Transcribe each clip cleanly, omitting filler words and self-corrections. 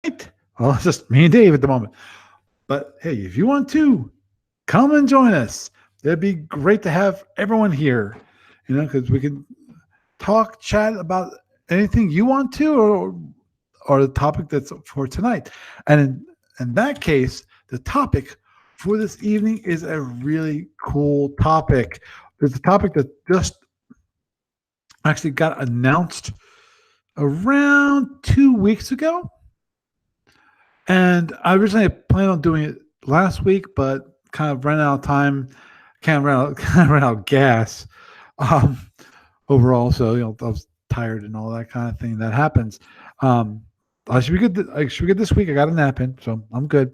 Well, it's just me and Dave at the moment. But hey, if you want to, come and join us. It'd be great to have everyone here, because we can talk, chat about anything you want to, or the topic that's for tonight. And in that case, the topic for this evening is a really cool topic. It's a topic that just actually got announced around 2 weeks ago. And I originally planned on doing it last week, but kind of ran out of time, kind of ran out of gas um, overall. So I was tired and all that kind of thing that happens. Um, I should be good. I should be good this week. I got a nap in, so I'm good.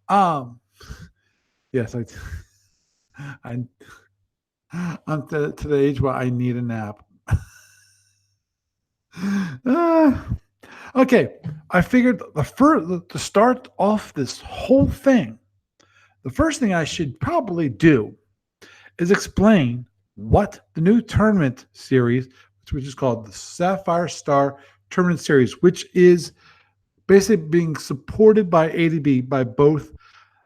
Um, yes, I I'm to the age where I need a nap. uh, okay, I figured to start off this whole thing, the first thing I should probably do is explain what the new tournament series, which is called the Sapphire Star Tournament Series, which is basically being supported by ADB by both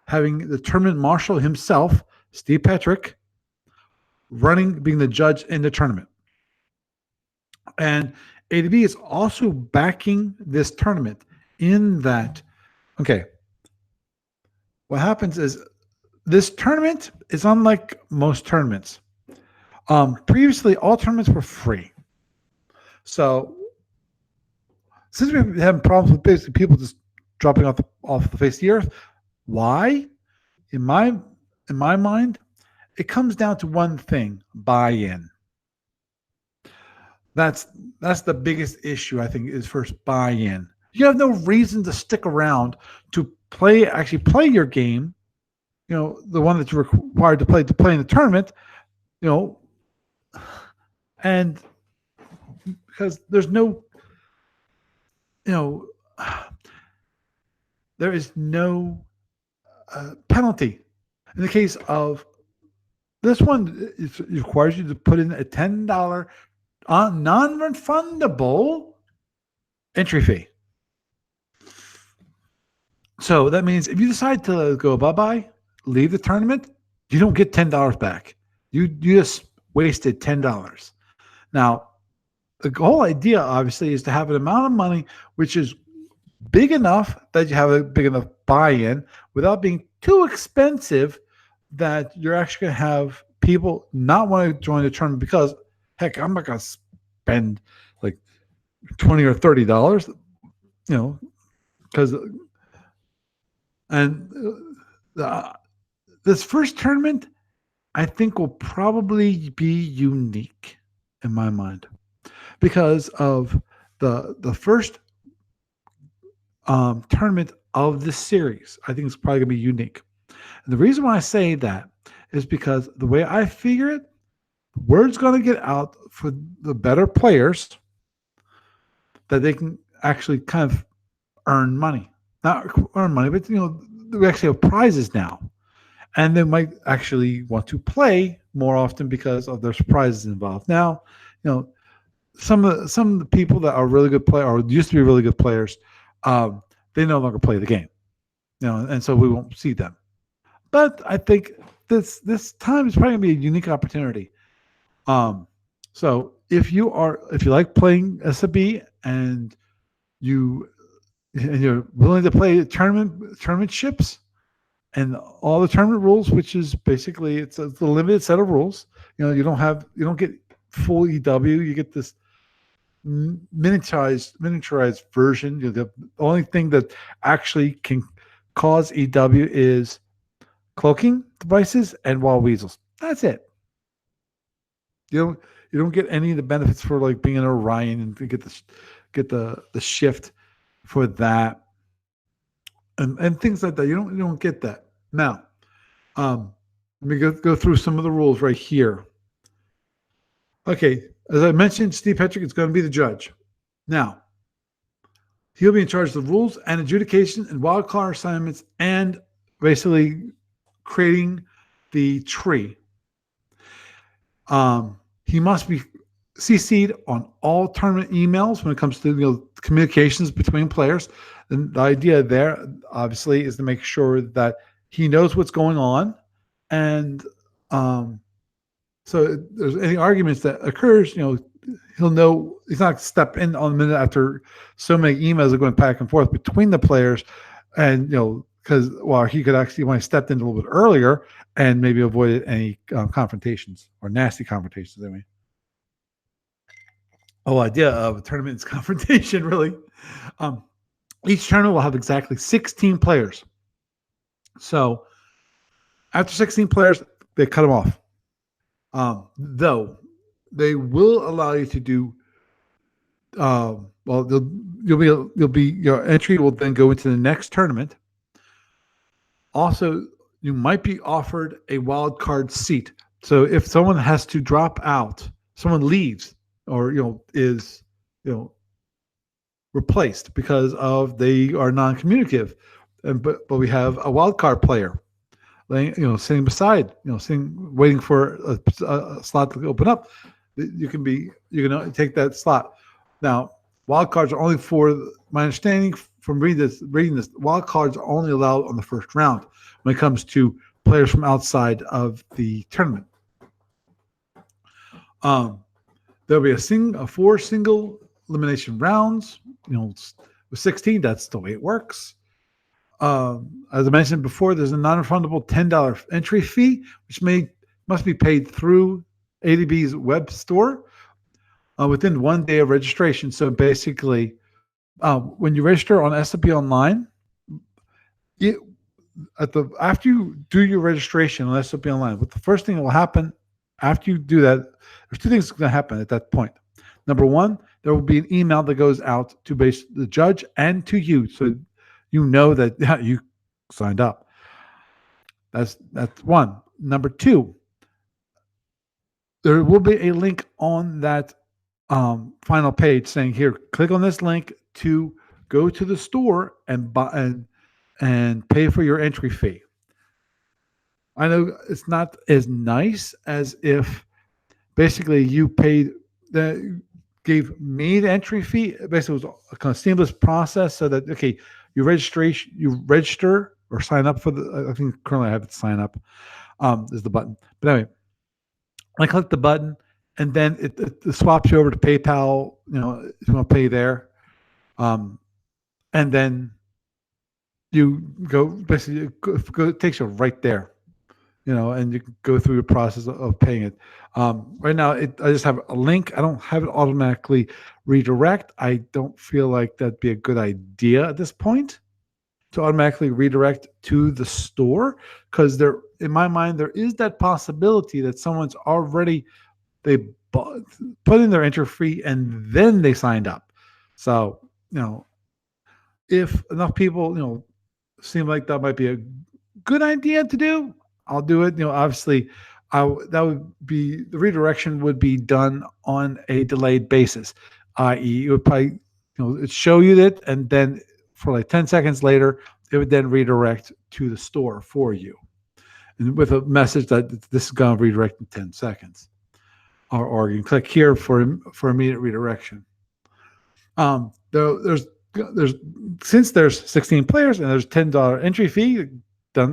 having the tournament marshal himself, Steve Petrick, being the judge in the tournament. And ADB is also backing this tournament in that, okay, what happens is this tournament is unlike most tournaments. Previously, all tournaments were free. So since we've been having problems with basically people just dropping off the face of the earth, why? In my mind, it comes down to one thing: buy-in. That's the biggest issue, I think, is first buy-in. You have no reason to stick around to actually play your game, the one that you're required to play in the tournament, and because there's no, there is no penalty. In the case of this one, it requires you to put in a $10 non-refundable entry fee. So that means if you decide to go bye-bye, leave the tournament, you don't get $10 back. You just wasted $10. Now, the whole idea, obviously, is to have an amount of money which is big enough that you have a big enough buy-in without being too expensive that you're actually going to have people not want to join the tournament because, heck, I'm not going to spend like $20 or $30, because this first tournament, I think, will probably be unique in my mind because of the first tournament of this series. I think it's probably going to be unique. And the reason why I say that is because the way I figure it, word's going to get out for the better players that they can actually kind of earn money. Not earn money, but we actually have prizes now. And they might actually want to play more often because of their prizes involved. Now, some of the people that are really good players or used to be really good players, they no longer play the game. And so we won't see them. But I think this time is probably going to be a unique opportunity. So if you like playing SFB and you're willing to play tournament ships and all the tournament rules, which is basically it's a limited set of rules. You don't get full EW. You get this miniaturized version. The only thing that actually can cause EW is cloaking devices and wall weasels. That's it. You don't get any of the benefits for like being an Orion and get the shift for that and things like that. You don't get that. Now, let me go through some of the rules right here. Okay, as I mentioned, Steve Petrick is going to be the judge. Now, he'll be in charge of the rules and adjudication and wildcard assignments and basically creating the tree. He must be CC'd on all tournament emails when it comes to communications between players. And the idea there, obviously, is to make sure that he knows what's going on, and so if there's any arguments that occurs, he'll know he's not step in on the minute after so many emails are going back and forth between the players, and because he could actually when he stepped in a little bit earlier and maybe avoided any confrontations or nasty confrontations. I mean. The whole idea of a tournament is confrontation, really. Each tournament will have exactly 16 players. So after 16 players, they cut them off. Though they will allow you to do. Your entry will then go into the next tournament. Also, you might be offered a wild card seat. So if someone has to drop out, someone leaves, or is replaced because of they are non-communicative, but we have a wild card player sitting beside, waiting for a slot to open up. You can take that slot. Now, wild cards are only, for my understanding from reading this, wild cards are only allowed on the first round when it comes to players from outside of the tournament. There'll be four single elimination rounds. With 16, that's the way it works. As I mentioned before, there's a non-refundable $10 entry fee, which must be paid through ADB's web store within 1 day of registration. So basically, when you register on SFU Online, after you do your registration on SFU Online, the first thing that will happen after you do that, there's two things going to happen at that point. Number one, there will be an email that goes out to the judge and to you, so you know that you signed up. That's one. Number two, there will be a link on that final page saying, "Here, click on this link to go to the store and buy and pay for your entry fee." I know it's not as nice as if basically you gave me the entry fee. Basically, it was a kind of seamless process so that, okay, you register or sign up for I think currently I have it sign up is the button. But anyway, I click the button and then it swaps you over to PayPal, if you want to pay there. And then you go, basically, it takes you right there. And you can go through the process of paying it. Right now, I just have a link. I don't have it automatically redirect. I don't feel like that'd be a good idea at this point to automatically redirect to the store, because in my mind, there is that possibility that someone's already put in their entry fee and then they signed up. So, if enough people, seem like that might be a good idea to do, I'll do it. Obviously, that would be the redirection would be done on a delayed basis, i.e., it would probably it'd show you that, and then for like 10 seconds later, it would then redirect to the store for you, and with a message that this is going to redirect in 10 seconds, or you can click here for immediate redirection. There's since there's 16 players and there's $10 entry fee. That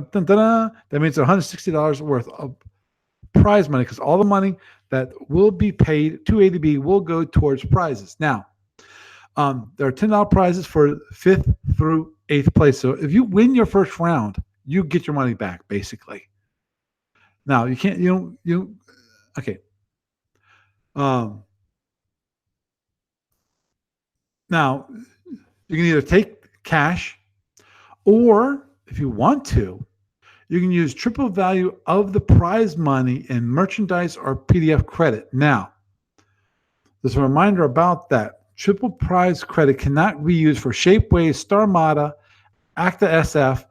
means $160 worth of prize money, because all the money that will be paid to ADB will go towards prizes. Now, there are $10 prizes for 5th through 8th place. So if you win your first round, you get your money back, basically. Now, you can't, okay. Now, you can either take cash, or if you want to, you can use triple value of the prize money in merchandise or PDF credit. Now, there's a reminder about that. Triple prize credit cannot be used for Shapeways, Star Mata, Acta SF,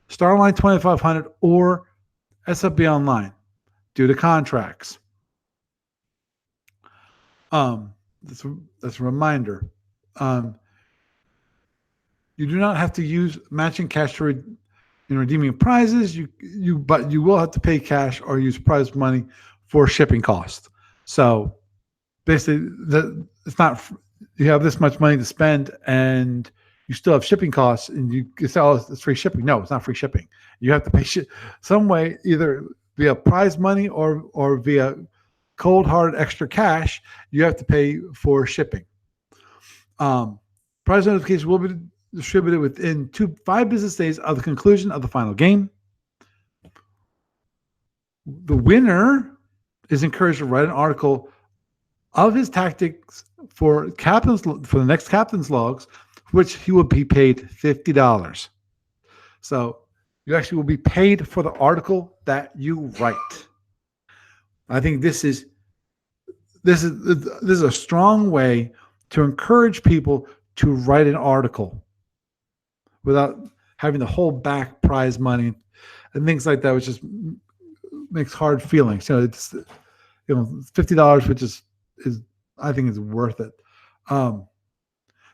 Starline 2500, or SFB Online due to contracts. That's a reminder. You do not have to use matching cash to in redeeming prizes. But you will have to pay cash or use prize money for shipping costs. So basically it's not you have this much money to spend and you still have shipping costs and you say, oh, it's free shipping. No, it's not free shipping. You have to pay some way, either via prize money or via cold hard extra cash. You have to pay for shipping. Prize notifications will be distributed within 5 business days of the conclusion of the final game. The winner is encouraged to write an article of his tactics for the next captain's logs, which he will be paid $50. So you actually will be paid for the article that you write. I think this is a strong way to encourage people to write an article without having to hold back prize money and things like that, which just makes hard feelings. It's $50, which is I think is worth it.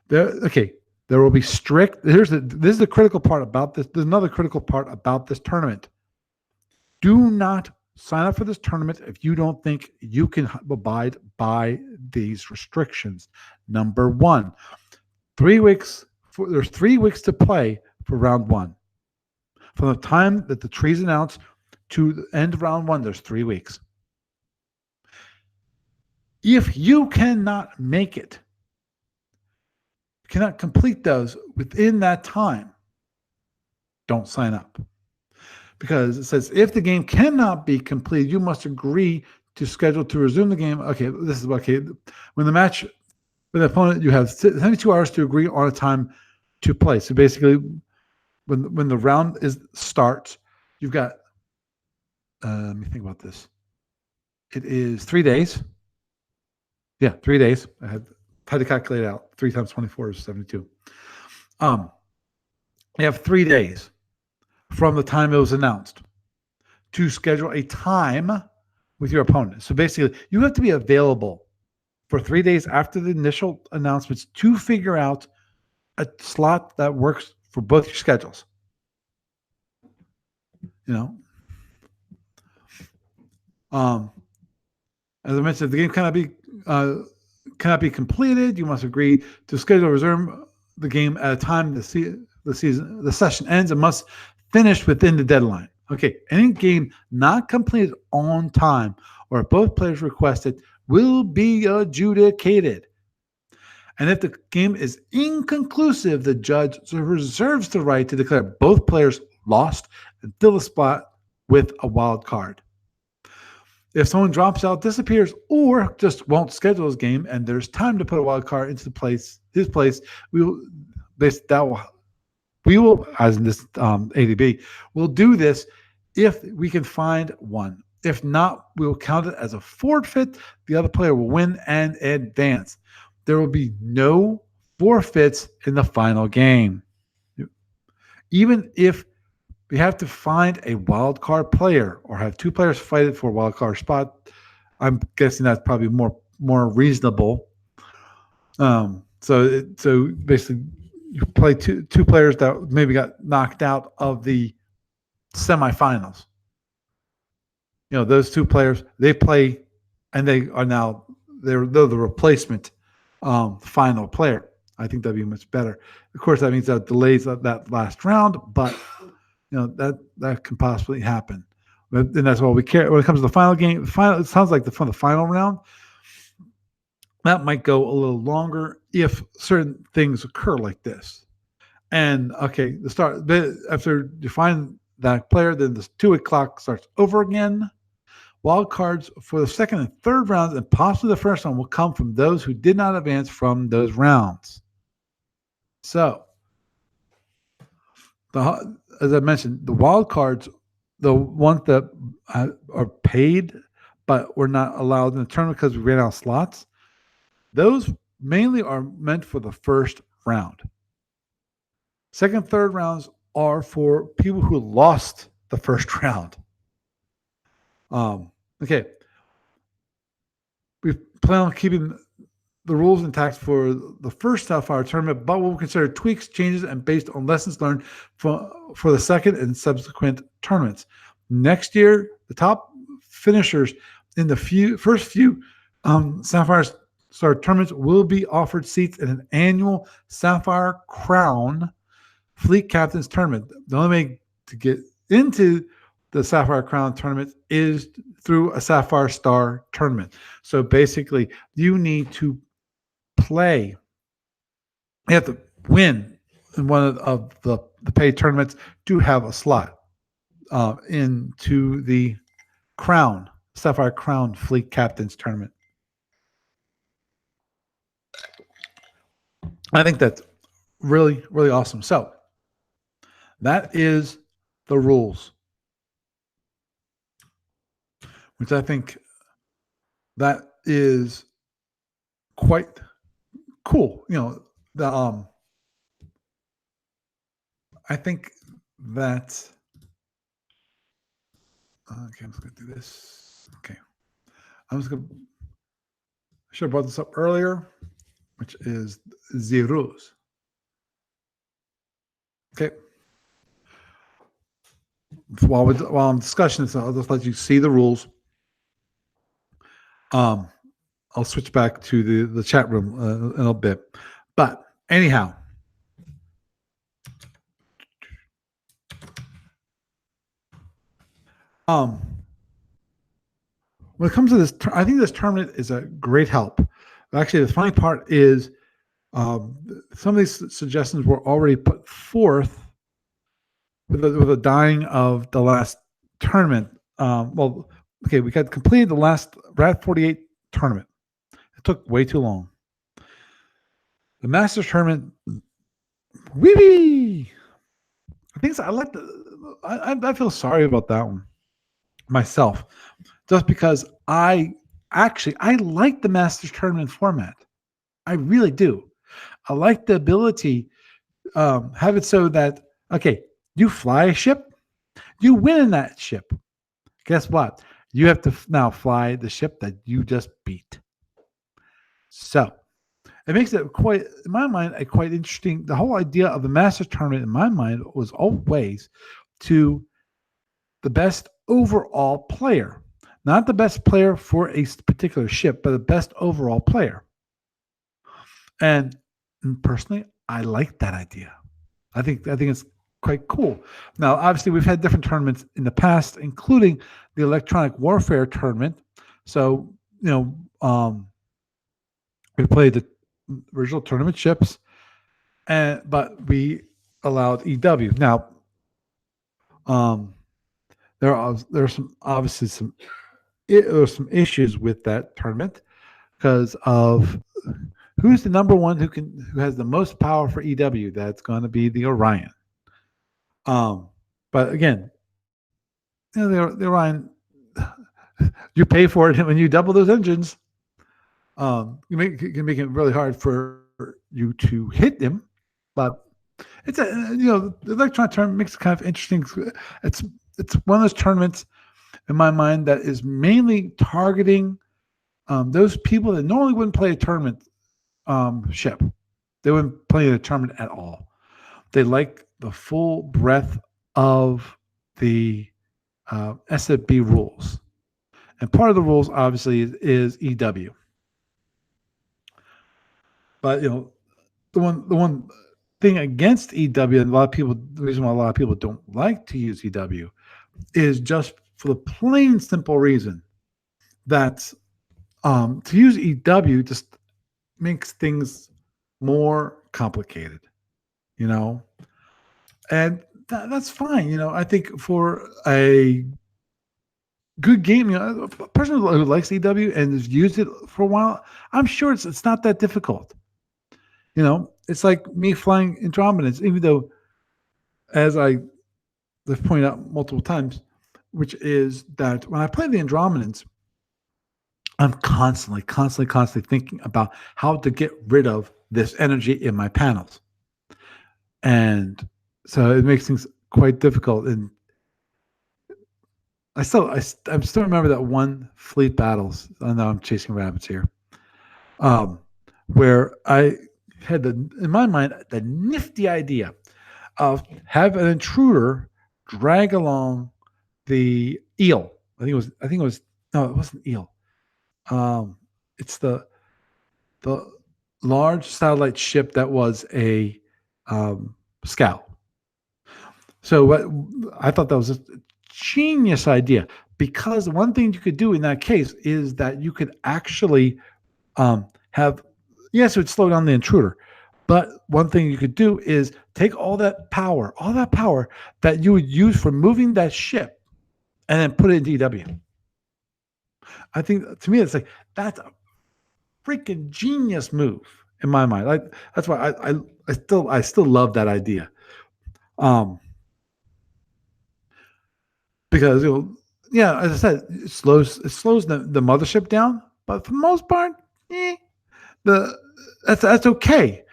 There will be strict. This is the critical part about this. There's another critical part about this tournament. Do not sign up for this tournament if you don't think you can abide by these restrictions. Number one, 3 weeks. There's 3 weeks to play for round one. From the time that the tree's announced to the end of round one, there's 3 weeks. If you cannot make it, cannot complete those within that time, don't sign up. Because it says if the game cannot be completed, you must agree to schedule to resume the game. Okay, this is okay. When the opponent, you have 72 hours to agree on a time to play. So basically, when the round starts, you've got. Let me think about this. It is 3 days. Yeah, 3 days. I had to calculate it out. 3 times 24 is 72. You have 3 days from the time it was announced to schedule a time with your opponent. So basically, you have to be available for 3 days after the initial announcements to figure out a slot that works for both your schedules. As I mentioned, if the game cannot be completed, you must agree to schedule or resume the game at a time the session ends and must finish within the deadline. Okay, any game not completed on time or if both players requested will be adjudicated. And if the game is inconclusive, the judge reserves the right to declare both players lost and fill the spot with a wild card. If someone drops out, disappears, or just won't schedule his game, and there's time to put a wild card into his place, we will, as in this ADB, we'll do this if we can find one. If not, we will count it as a forfeit. The other player will win and advance. There will be no forfeits in the final game. Even if we have to find a wild card player or have 2 players fight it for a wild card spot, I'm guessing that's probably more reasonable. So basically, you play two players that maybe got knocked out of the semifinals. Those 2 players, they play, and they're the replacement final player. I think that'd be much better. Of course, that means that delays that last round, but that can possibly happen. And that's all we care when it comes to the final game. It sounds like the final round, that might go a little longer if certain things occur like this. And okay, after you find that player, then the 2 clock starts over again. Wild cards for the second and third rounds, and possibly the first one, will come from those who did not advance from those rounds. So, as I mentioned, the wild cards, the ones that are paid but were not allowed in the tournament because we ran out of slots, those mainly are meant for the first round. Second, third rounds are for people who lost the first round. Okay. We plan on keeping the rules intact for the first Sapphire tournament, but we'll consider tweaks, changes, and based on lessons learned for the second and subsequent tournaments. Next year, the top finishers in the first few Sapphire Star tournaments will be offered seats in an annual Sapphire Crown Fleet Captains Tournament. The only way to get into the Sapphire Crown tournament is through a Sapphire Star tournament. So basically, you need to play. You have to win in one of the paid tournaments to have a slot into the Crown Sapphire Crown Fleet Captains Tournament. I think that's really, really awesome. So that is the rules, which I think that is quite cool. The I think that okay, I'm just gonna do this. Okay. I'm just gonna I should have brought this up earlier, which is zeros. Okay. While I'm discussing this, I'll just let you see the rules. I'll switch back to the chat room in a bit. But anyhow, when it comes to this, I think this tournament is a great help. Actually, the funny part is some of these suggestions were already put forth with the dying of the last tournament. Okay, we got completed the last Rat 48 tournament. It took way too long. The Masters tournament, wee! I think so. I feel sorry about that one myself, just because I like the Masters tournament format. I really do. I like the ability have it so that okay, you fly a ship, you win in that ship. Guess what? You have to now fly the ship that you just beat. So it makes it quite, in my mind, a quite interesting. The whole idea of the Masters tournament, in my mind, was always to the best overall player, not the best player for a particular ship, but the best overall player. And personally, I like that idea. I think it's quite cool. Now, obviously, we've had different tournaments in the past, including the Electronic Warfare tournament. So, we played the original tournament ships, but we allowed EW. Now, there are some issues with that tournament because of who's the number one who has the most power for EW. That's going to be the Orion. But again, the Orion, you pay for it when you double those engines. You can make it really hard for you to hit them, but it's the electronic tournament makes it kind of interesting. It's one of those tournaments in my mind that is mainly targeting those people that normally wouldn't play a tournament ship. They wouldn't play a tournament at all. They like the full breadth of the SFB rules, and part of the rules obviously is EW. But the one thing against EW, and the reason why a lot of people don't like to use EW is just for the plain simple reason that to use EW just makes things more complicated, and that's fine. I think for a good game, a person who likes EW and has used it for a while, I'm sure it's not that difficult. It's like me flying Andromedans, even though, as I've pointed out multiple times, which is that when I play the Andromedans, I'm constantly thinking about how to get rid of this energy in my panels. And so it makes things quite difficult. And I still remember that one fleet battles. I know I'm chasing rabbits here. Where I had in my mind the nifty idea of have an intruder drag along the eel. I think it was no, it wasn't eel. It's the large satellite ship that was a scout. So what I thought that was a genius idea, because one thing you could do in that case is that you could actually have, yes, it would slow down the intruder, but one thing you could do is take all that power that you would use for moving that ship, and then put it in DW. I think, to me, it's like, that's a freaking genius move in my mind. Like, that's why I still love that idea. Um, because yeah, as I said, it slows the mothership down, but for the most part, eh, the that's okay,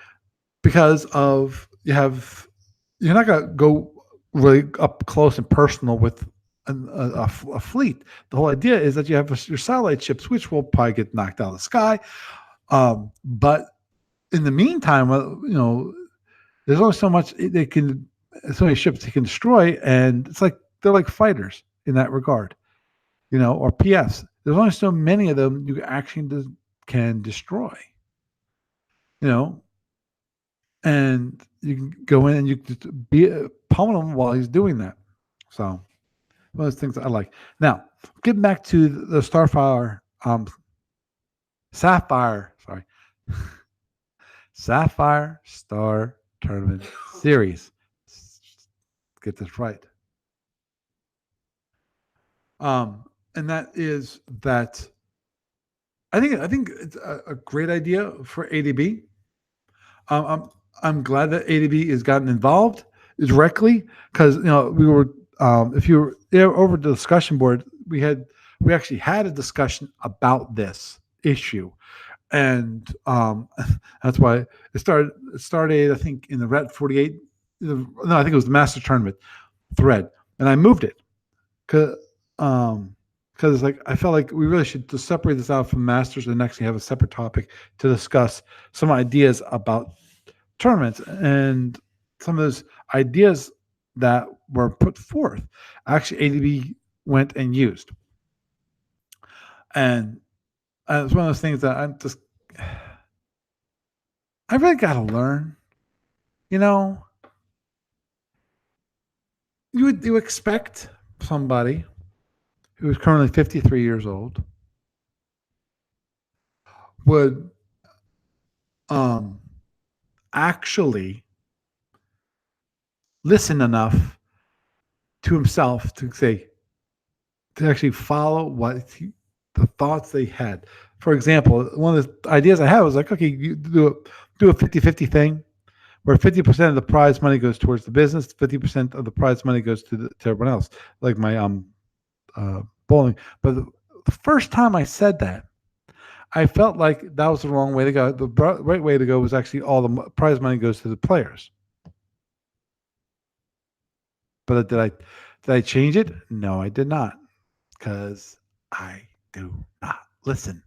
because of you're not gonna go really up close and personal with a fleet. The whole idea is that you have your satellite ships, which will probably get knocked out of the sky. But in the meantime, there's only so much they can, so many ships they can destroy, and it's like they're like fighters in that regard, or PS. There's only so many of them you actually can destroy, you know, and you can go in and you can just pummel him while he's doing that. So one of those things I like. Now, getting back to the Sapphire, sorry, Sapphire Star Tournament Series. Get this right. And that is that I think it's a great idea for ADB. I'm glad that ADB has gotten involved directly, because we were, if you were over the discussion board, we actually had a discussion about this issue, and that's why it started, I think, in the Ret 48. No, I think it was the Master Tournament thread, and I moved it because it's like I felt like we really should just separate this out from Masters and actually have a separate topic to discuss some ideas about tournaments, and some of those ideas that were put forth actually ADB went and used. And it's one of those things that I really got to learn. You know, you expect somebody who is currently 53 years old would actually listen enough to himself to actually follow the thoughts they had. For example, one of the ideas I had was like, okay, you do a 50-50 thing, where 50% of the prize money goes towards the business, 50% of the prize money goes to everyone else, like my bowling. But the first time I said that, I felt like that was the wrong way to go. The right way to go was actually all the prize money goes to the players. But did I change it? No, I did not, because I do not listen.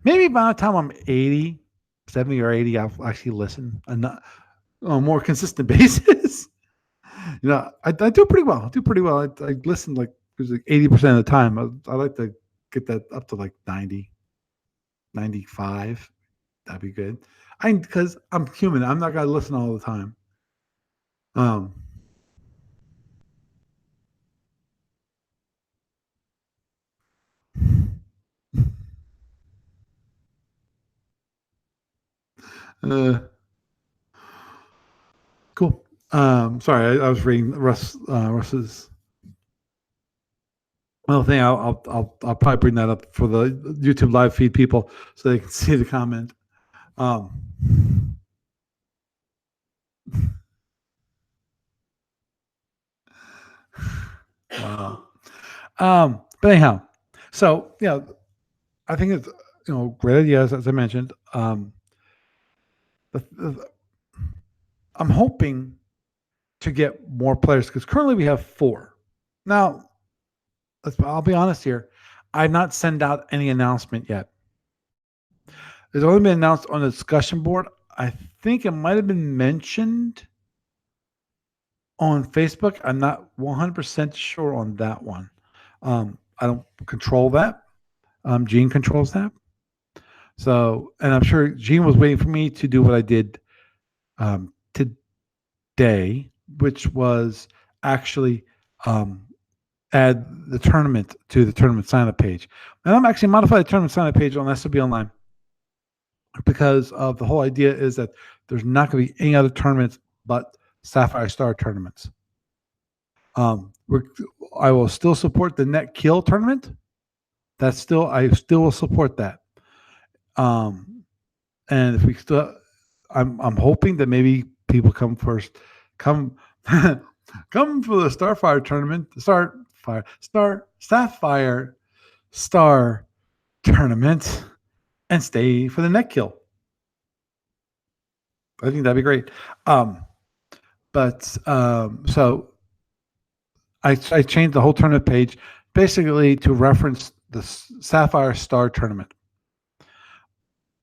Maybe by the time I'm 80, 70 or 80, I'll actually listen on a more consistent basis. I do pretty well. I do pretty well. I listen like 80% of the time. I like to get that up to like 90, 95. That'd be good. Because I'm human. I'm not going to listen all the time. Um, uh, cool. Sorry, I was reading Russ's. Well, thing I'll probably bring that up for the YouTube live feed people so they can see the comment. Wow. But anyhow, so I think it's great ideas, as I mentioned. I'm hoping to get more players, because currently we have 4. Now, I'll be honest here. I've not sent out any announcement yet. It's only been announced on the discussion board. I think it might have been mentioned on Facebook. I'm not 100% sure on that one. I don't control that. Gene controls that. So, and I'm sure Gene was waiting for me to do what I did today, which was actually um, add the tournament to the tournament sign up page. And I'm actually modifying the tournament sign up page on SFU Online because of the whole idea is that there's not going to be any other tournaments but Sapphire Star tournaments. I will still support the net kill tournament. I still will support that. And if we still, I'm hoping that maybe people come first, come come for the Starfire tournament, Sapphire Star tournament, and stay for the net kill. I think that'd be great. So I changed the whole tournament page basically to reference the Sapphire Star tournament.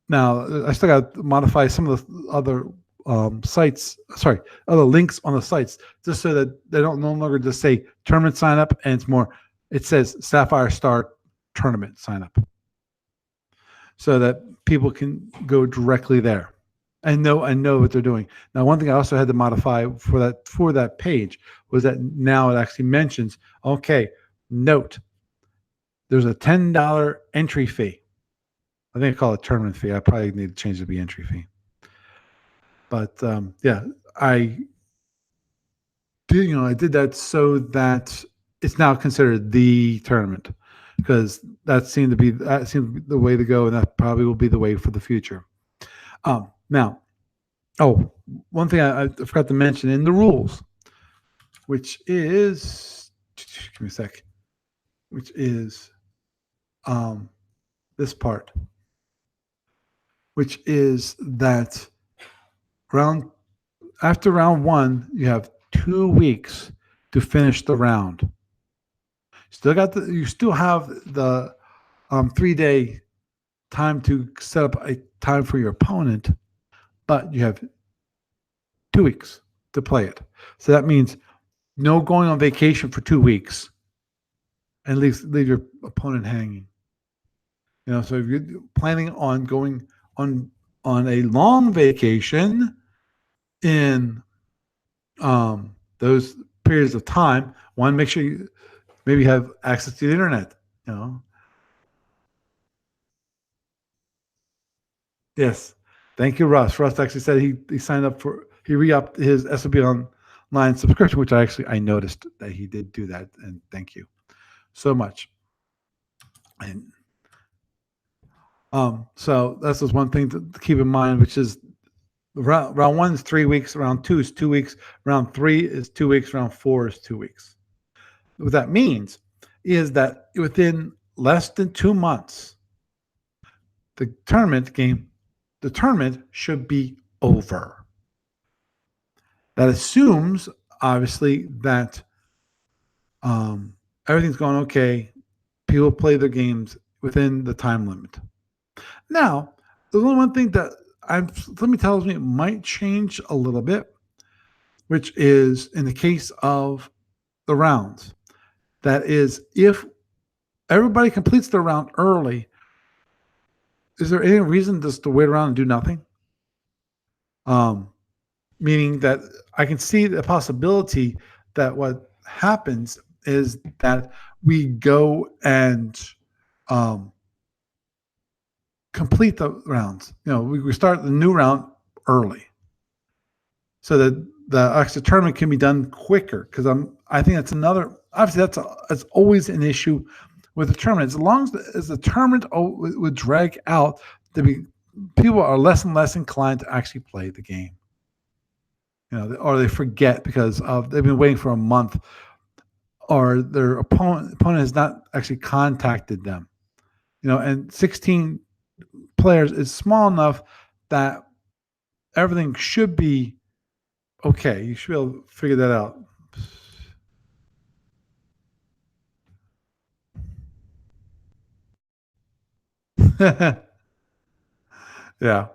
Now I still got to modify some of the other other links on the sites, just so that they don't no longer just say tournament sign up, and it says Sapphire Star tournament sign up, so that people can go directly there and know what they're doing. Now, one thing I also had to modify for that page was that now it actually mentions, okay, note, there's a $10 entry fee. I think I call it tournament fee. I probably need to change it to be entry fee. But I did that so that it's now considered the tournament, because that seemed to be the way to go, and that probably will be the way for the future. Now, one thing I forgot to mention in the rules, which is, give me a sec, which is this part, which is that after round one, you have 2 weeks to finish the round. You still have the 3-day time to set up a time for your opponent, but you have 2 weeks to play it. So that means no going on vacation for 2 weeks and leave your opponent hanging. So if you're planning on going on a long vacation in those periods of time, make sure you maybe have access to the internet. Yes. Thank you, Russ. Russ actually said he signed up he re-upped his SFU Online subscription, which I noticed that he did do that, and thank you so much. And so that's just one thing to keep in mind, which is round 1 is 3 weeks, round 2 is 2 weeks, round 3 is 2 weeks, round 4 is 2 weeks. What that means is that within less than 2 months, the tournament should be over. That assumes, obviously, that everything's going okay. People play their games within the time limit. Now, there's only one thing that something tells me it might change a little bit, which is in the case of the rounds. That is, if everybody completes their round early, is there any reason just to wait around and do nothing? Meaning that I can see the possibility that what happens is that we go and complete the rounds. We start the new round early, so that the extra tournament can be done quicker. Because I think that's another. Obviously, that's always an issue with the tournament. As long as the tournament would drag out, people are less and less inclined to actually play the game. Or they forget because they've been waiting for a month, or their opponent has not actually contacted them. And 16 players is small enough that everything should be okay. You should be able to figure that out. Yeah.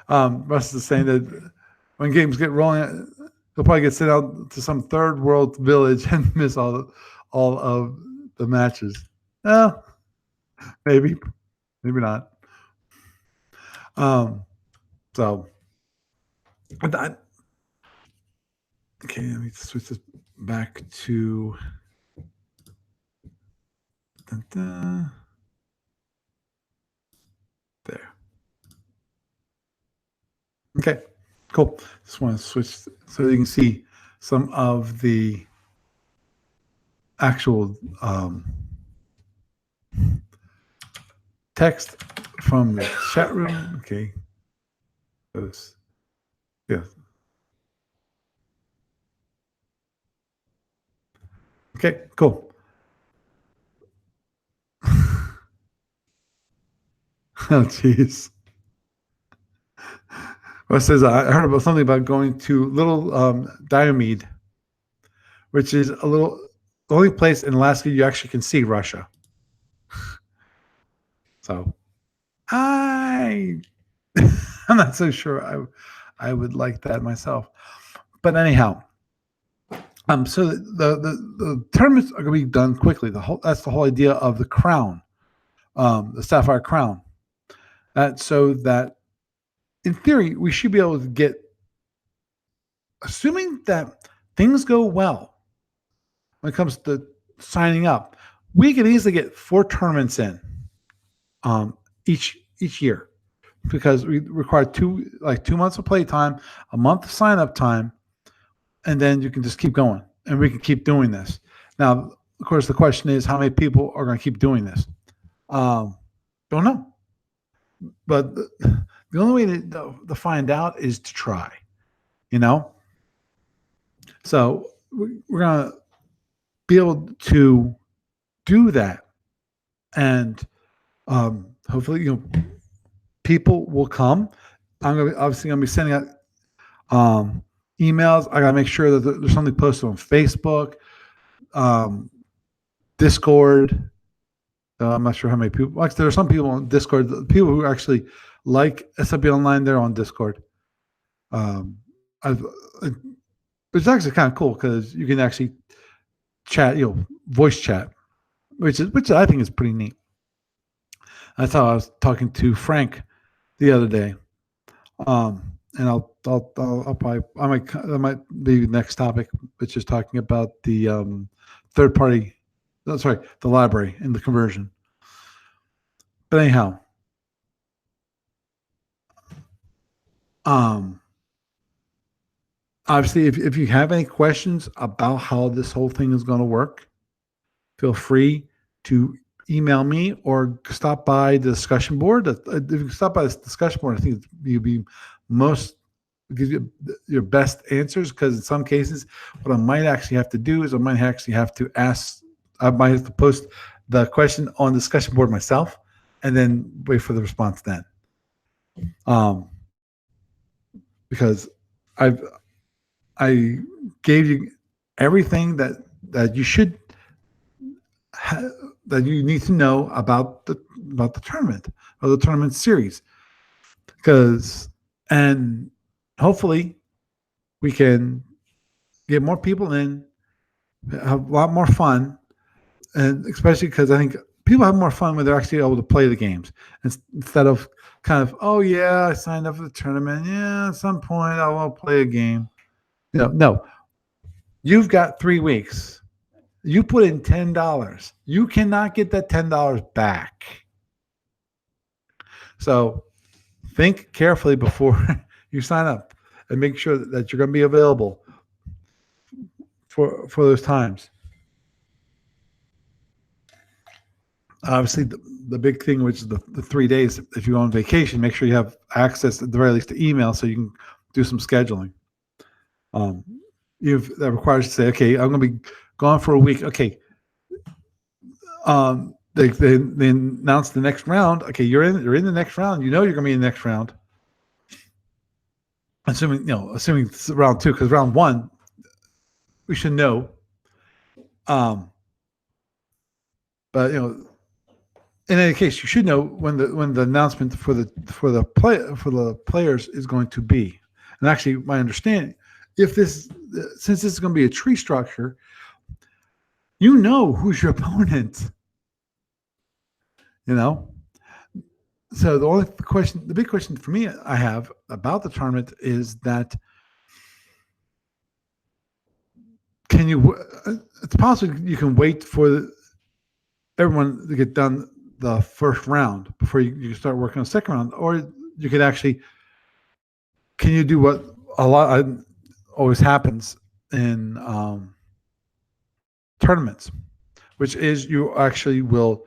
Russ is saying that when games get rolling, he'll probably get sent out to some third world village and miss all of the matches. Well, Maybe, maybe not. Um, so, I, okay, let me switch this back to. Dun, dun, there. Okay, cool. Just want to switch so you can see some of the actual text from the chat room. Okay. Those, yeah. Okay, cool. Oh, jeez. Well, it says I heard about something about going to Little Diomede, which is the only place in Alaska you actually can see Russia. So I I'm not so sure I would like that myself. But anyhow, so the tournaments are going to be done quickly. That's the whole idea of the crown, the sapphire crown. So that in theory we should be able to get, assuming that things go well when it comes to signing up, we could easily get 4 tournaments in each year, because we require 2 months of play time, a month of sign up time, and then you can just keep going, and we can keep doing this. Now, of course, the question is how many people are going to keep doing this. Don't know, but the only way to find out is to try. So we're going to be able to do that, and hopefully, people will come. I'm obviously going to be sending out emails. I got to make sure that there's something posted on Facebook, Discord. I'm not sure how many people. Like, there are some people on Discord. People who actually like SFU Online, they're on Discord. It's actually kind of cool because you can actually chat, voice chat, which I think is pretty neat. That's how I was talking to Frank the other day. And I'll probably, that might be the next topic, which is talking about the third party. The library and the conversion. But anyhow, obviously, if you have any questions about how this whole thing is going to work, feel free to email me or stop by the discussion board. If you stop by this discussion board, I think you'd be give you your best answers, because in some cases, what I might actually have to do is I might have to post the question on the discussion board myself, and then wait for the response then. Because I gave you everything that you should that you need to know about the tournament, or the tournament series, and hopefully we can get more people in, have a lot more fun, and especially because I think people have more fun when they're actually able to play the games, instead of kind of, oh yeah, I signed up for the tournament, yeah, at some point I will play a game. No, you've got 3 weeks. You put in $10. You cannot get that $10 back. So think carefully before you sign up, and make sure that you're going to be available for those times. Obviously, the big thing, which is the 3 days, if you go on vacation, make sure you have access at the very least to email so you can do some scheduling. That requires to say, okay, I'm going to be gone for a week. Okay. They announce the next round. Okay, you're in the next round. You're going to be in the next round. Assuming it's round 2, because round 1 we should know. But in any case, you should know when the announcement for the players is going to be. And actually, my understanding, since this is going to be a tree structure, who's your opponent. You know, so the only question, the big question for me I have about the tournament is that can you? It's possible you can wait for everyone to get done the first round before you start working on the second round, or you could actually can you do what a lot always happens in tournaments, which is you actually will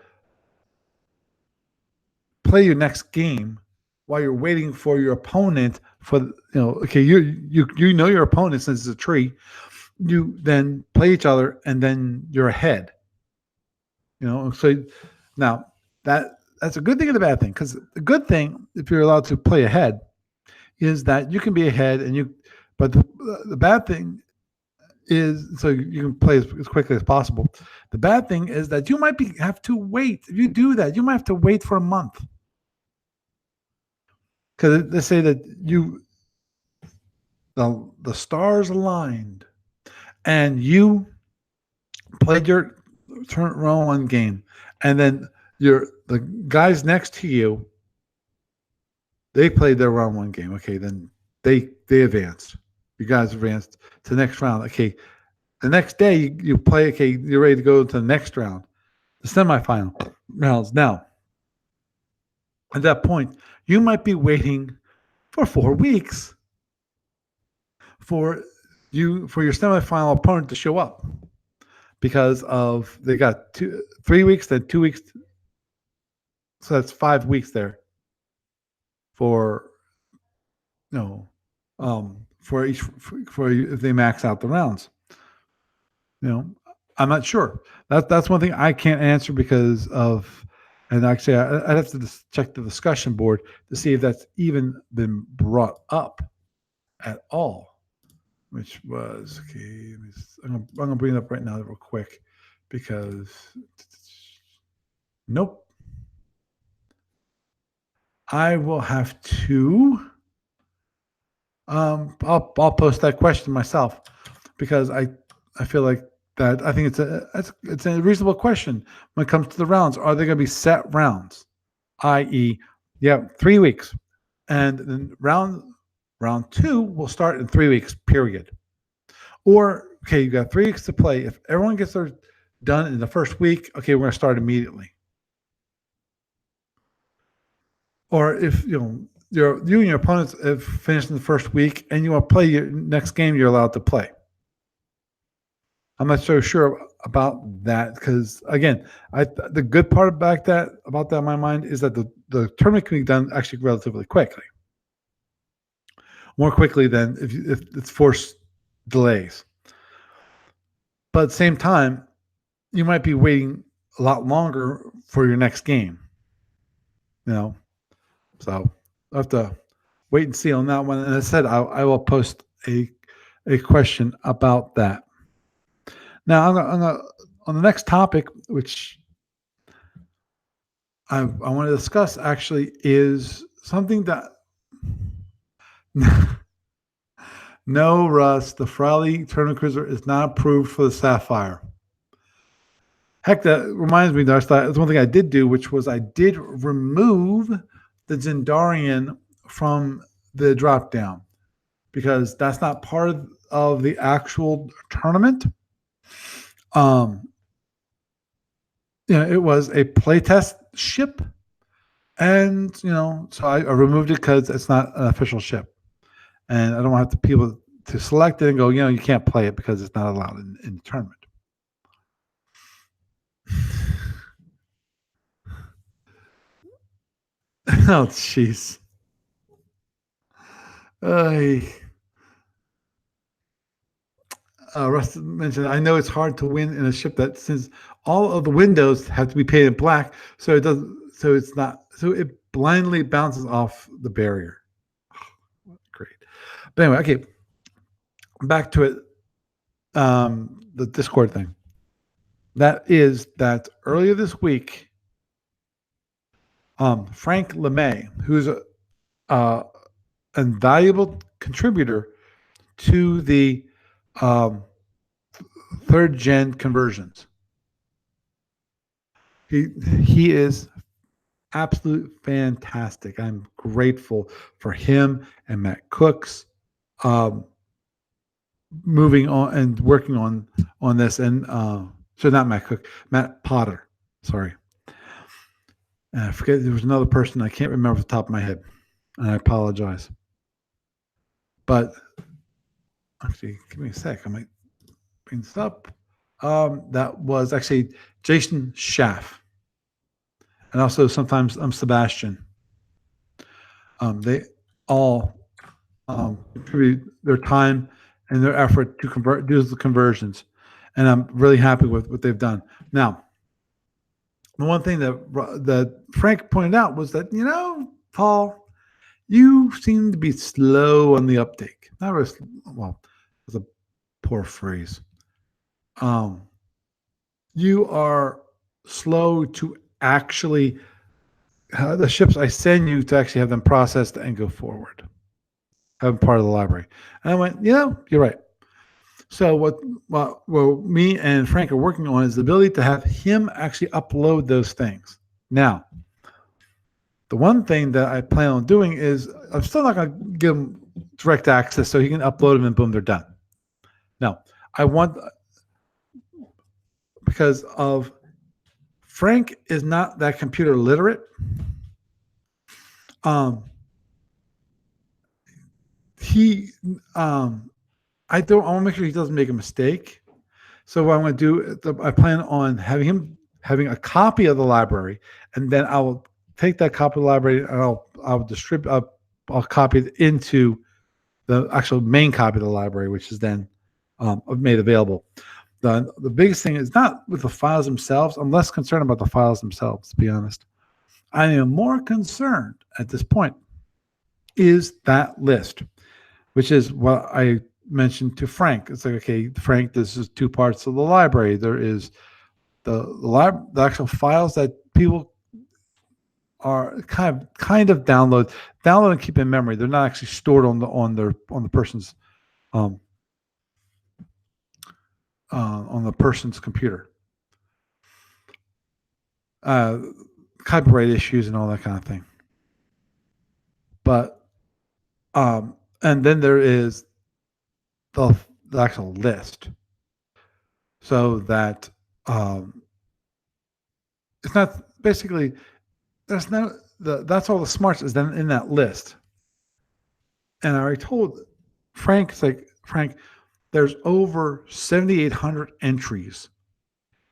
play your next game while you're waiting for your opponent for okay you know your opponent since it's a tree, you then play each other and then you're ahead, so now that's a good thing and a bad thing, because the good thing if you're allowed to play ahead is that you can be ahead and you but the bad thing is so you can play as quickly as possible. The bad thing is that you might have to wait. If you do that, you might have to wait for a month, because they say that the stars aligned and you played your round one game, and then the guys next to you, they played their round one game. Okay, then they advanced. You guys advanced to the next round. Okay, the next day you play. Okay, you're ready to go to the next round, the semifinal rounds. Now, at that point, you might be waiting for 4 weeks for your semifinal opponent to show up, because of they got 3 weeks, then 2 weeks, so that's 5 weeks there for for each for if they max out the rounds. I'm not sure. That's one thing I can't answer because of, and actually I'd have to check the discussion board to see if that's even been brought up at all. Which was okay. I'm gonna bring it up right now real quick because nope. I will have to. I'll post that question myself because I feel like that I think it's a reasonable question when it comes to the rounds. Are they going to be set rounds, i.e., 3 weeks, and then round two will start in 3 weeks. Period. Or okay, you got 3 weeks to play. If everyone gets their done in the first week, okay, we're going to start immediately. Or if you and your opponents have finished in the first week and you want to play your next game, you're allowed to play. I'm not so sure about that because, again, the good part about that in my mind is that the tournament can be done actually relatively quickly, more quickly than if it's forced delays. But at the same time, you might be waiting a lot longer for your next game. So I have to wait and see on that one. And as I said, I will post a question about that. Now, on the next topic, which I want to discuss, actually, is something that no, Russ, the Frawley Tournament Cruiser is not approved for the Sapphire. Heck, that reminds me, that's one thing I did do, which was I did remove the Zendarian from the drop down because that's not part of the actual tournament. It was a playtest ship, and so I removed it because it's not an official ship, and I don't want the people to select it and go, you can't play it because it's not allowed in the tournament. Oh, jeez. Russ mentioned, I know it's hard to win in a ship that, since all of the windows have to be painted black, so it blindly bounces off the barrier. Great. But anyway, okay. Back to it. The Discord thing. That earlier this week, Frank LeMay, who's a invaluable contributor to the third gen conversions. He is Absolute fantastic. I'm grateful for him and Matt Cooks um, moving on and working on this. And so not Matt Cook, Matt Potter. Sorry, I forget there was another person I can't remember off the top of my head, and I apologize. But actually, give me a sec. I might bring this up. That was actually Jason Schaff, and also sometimes Sebastian. They all contribute their time and their effort to do the conversions, and I'm really happy with what they've done. Now, the one thing that Frank pointed out was that Paul, you seem to be slow on the uptake. Not really, well, it's a poor phrase. You are slow to actually the ships I send you to actually have them processed and go forward, have them part of the library. And I went, you're right. So what me and Frank are working on is the ability to have him actually upload those things. Now, the one thing that I plan on doing is I'm still not going to give him direct access so he can upload them and boom, they're done. Now, I want, because of Frank is not that computer literate. I want to make sure he doesn't make a mistake. So what I'm going to do, I plan on having him having a copy of the library, and then I will take that copy of the library and I'll distribute, I'll copy it into the actual main copy of the library, which is then made available. The biggest thing is not with the files themselves. I'm less concerned about the files themselves, to be honest. I am more concerned at this point is that list, which is what I mentioned to Frank. It's like, okay, Frank, this is two parts of the library. There is the actual files that people are kind of download and keep in memory. They're not actually stored on the person's on the person's computer. Copyright issues and all that kind of thing. But and then there is the actual list, so that it's not basically that's all the smarts is then in that list. And I already told Frank, it's like, Frank, there's over 7,800 entries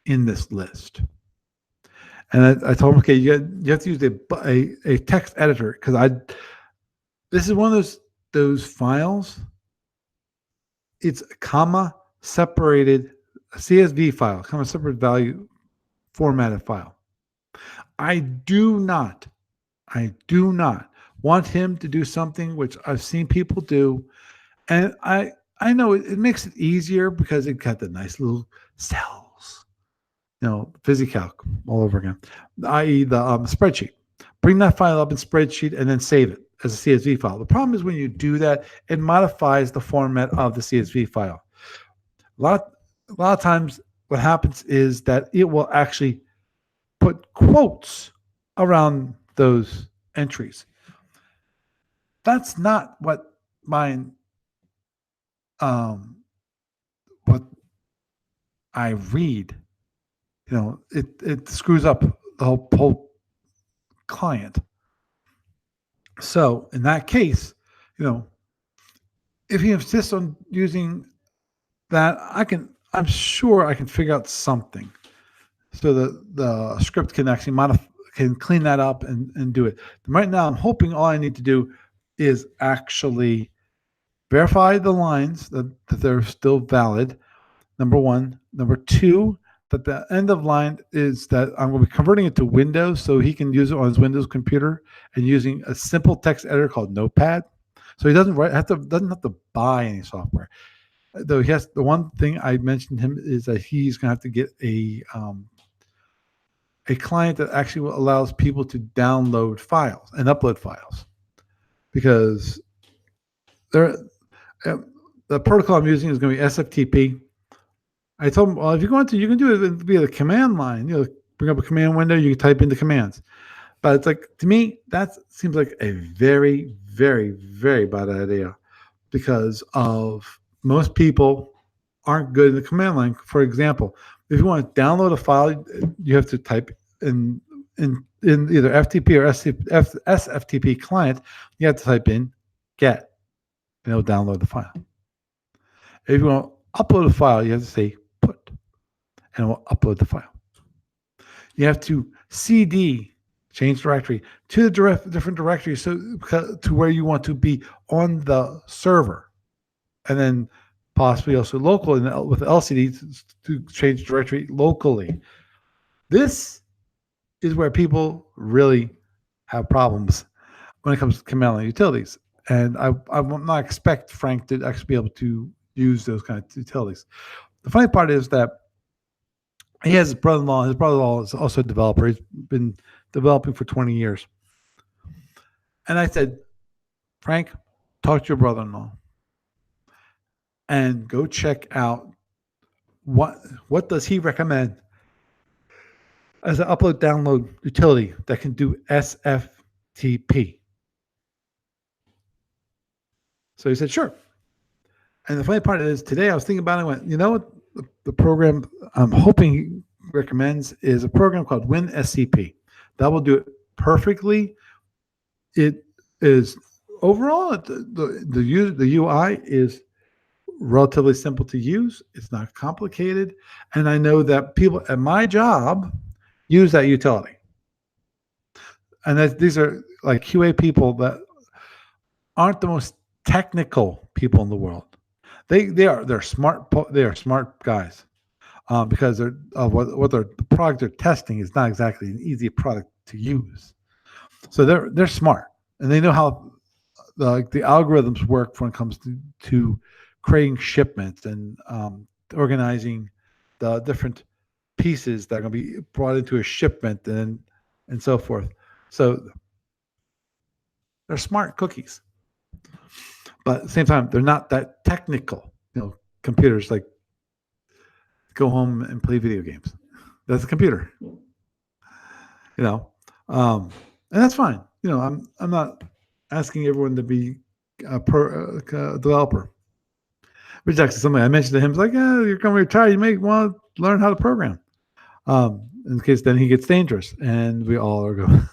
in this list. And I told him, okay, you have to use a text editor, because this is one of those files. It's a comma separated CSV file, comma separated value formatted file. I do not want him to do something which I've seen people do, and I know it makes it easier because it got the nice little cells, VisiCalc all over again, i.e. the spreadsheet. Bring that file up in spreadsheet and then save it as a CSV file. The problem is when you do that, it modifies the format of the CSV file. A lot of times what happens is that it will actually put quotes around those entries. That's not what mine what I read. It screws up the whole client. So in that case, if he insists on using that, I'm sure I can figure out something so that the script can actually can clean that up and do it. Right now, I'm hoping all I need to do is actually verify the lines that they're still valid. Number one. Number two, that the end of line is that I'm going to be converting it to Windows so he can use it on his Windows computer and using a simple text editor called Notepad. So he doesn't have to buy any software. Though he has, the one thing I mentioned to him is that he's going to have to get a client that actually allows people to download files and upload files, because the protocol I'm using is going to be SFTP. I told him, well, if you're going to, you can do it via the command line. Bring up a command window, you can type in the commands. But it's like, to me, that seems like a very, very, very bad idea because of most people aren't good in the command line. For example, if you want to download a file, you have to type in either FTP or SFTP client, you have to type in get, and it'll download the file. If you want to upload a file, you have to say put, and it will upload the file. You have to CD, change directory, to the different directory, so to where you want to be on the server, and then possibly also local with LCD to change directory locally. This is where people really have problems when it comes to command line utilities. And I will not expect Frank to actually be able to use those kind of utilities. The funny part is that he has his brother-in-law. His brother-in-law is also a developer. He's been developing for 20 years. And I said, Frank, talk to your brother-in-law and go check out what does he recommend as an upload download utility that can do SFTP. So he said, sure. And the funny part is today I was thinking about it and went, you know what? The program I'm hoping he recommends is a program called WinSCP. That will do it perfectly. It is overall the UI is relatively simple to use. It's not complicated. And I know that people at my job use that utility. And these are like QA people that aren't the most technical people in the world. They're smart guys because what their product they're testing is not exactly an easy product to use. So they're smart and they know how the algorithms work when it comes to creating shipments and organizing the different pieces that are going to be brought into a shipment and so forth. So they're smart cookies. But at the same time, they're not that technical. Computers like go home and play video games. That's a computer. And that's fine. I'm not asking everyone to be a developer. Which is actually something I mentioned to him. It's like, yeah, you're going to retire. You may want to learn how to program. In case then he gets dangerous, and we all are going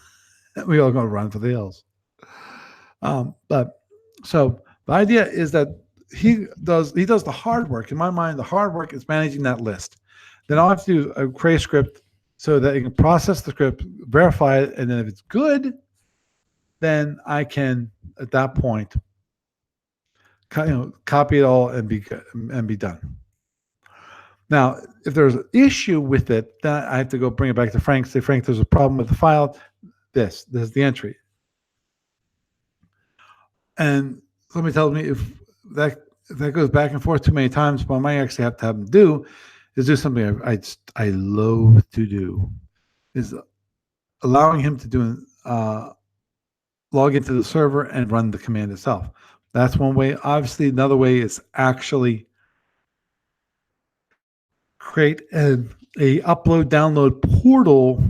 to run for the hills. But so the idea is that he does the hard work. In my mind, the hard work is managing that list. Then I'll have to do a create a script so that it can process the script, verify it, and then if it's good, then I can at that point, copy it all and be done. Now, if there's an issue with it, then I have to go bring it back to Frank. Say, Frank, there's a problem with the file. This is the entry. And somebody tells me if that goes back and forth too many times, what I might actually have to have them do is do something I loathe to do, is allowing him to do log into the server and run the command itself. That's one way. Obviously, another way is actually create a upload download portal,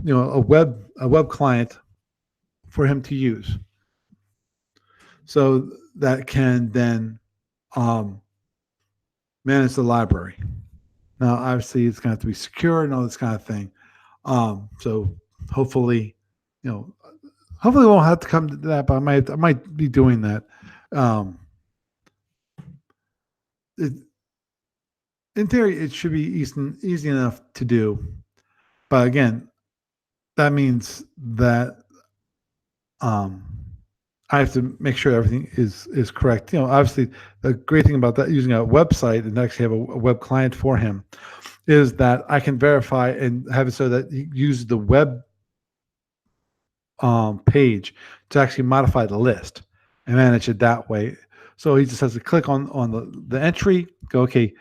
a web client for him to use. So that can then manage the library. Now, obviously, it's going to have to be secure and all this kind of thing. So hopefully, hopefully, we won't have to come to that. But I might be doing that. In theory, it should be easy enough to do. But again, that means that I have to make sure everything is correct. Obviously, the great thing about that using a website and actually have a web client for him is that I can verify and have it so that he uses the web page to actually modify the list and manage it that way. So he just has to click on the entry, go, okay,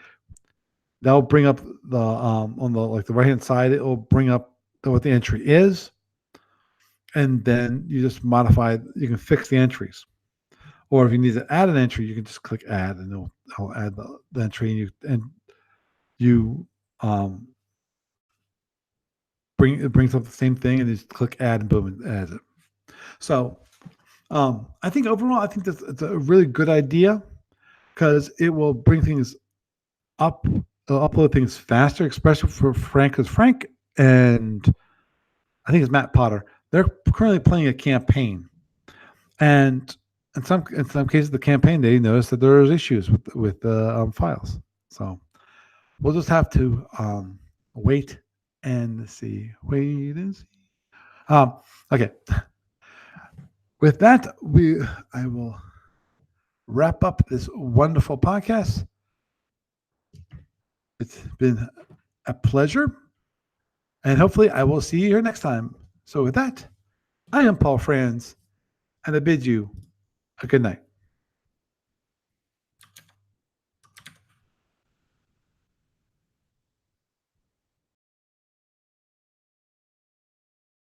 that'll bring up the on the right hand side, it will bring up what the entry is. And then you just modify it. You can fix the entries. Or if you need to add an entry, you can just click add and it'll add the entry and you it brings up the same thing and you just click add and boom, it adds it. So I think overall, I think that's it's a really good idea because it will bring things up, upload things faster, especially for Frank. Because Frank and I think it's Matt Potter. They're currently playing a campaign, and in some cases, the campaign they notice that there's issues with the files. So we'll just have to wait and see. Wait and see. Okay. With that, I will wrap up this wonderful podcast. It's been a pleasure, and hopefully, I will see you here next time. So, with that, I am Paul Franz, and I bid you a good night.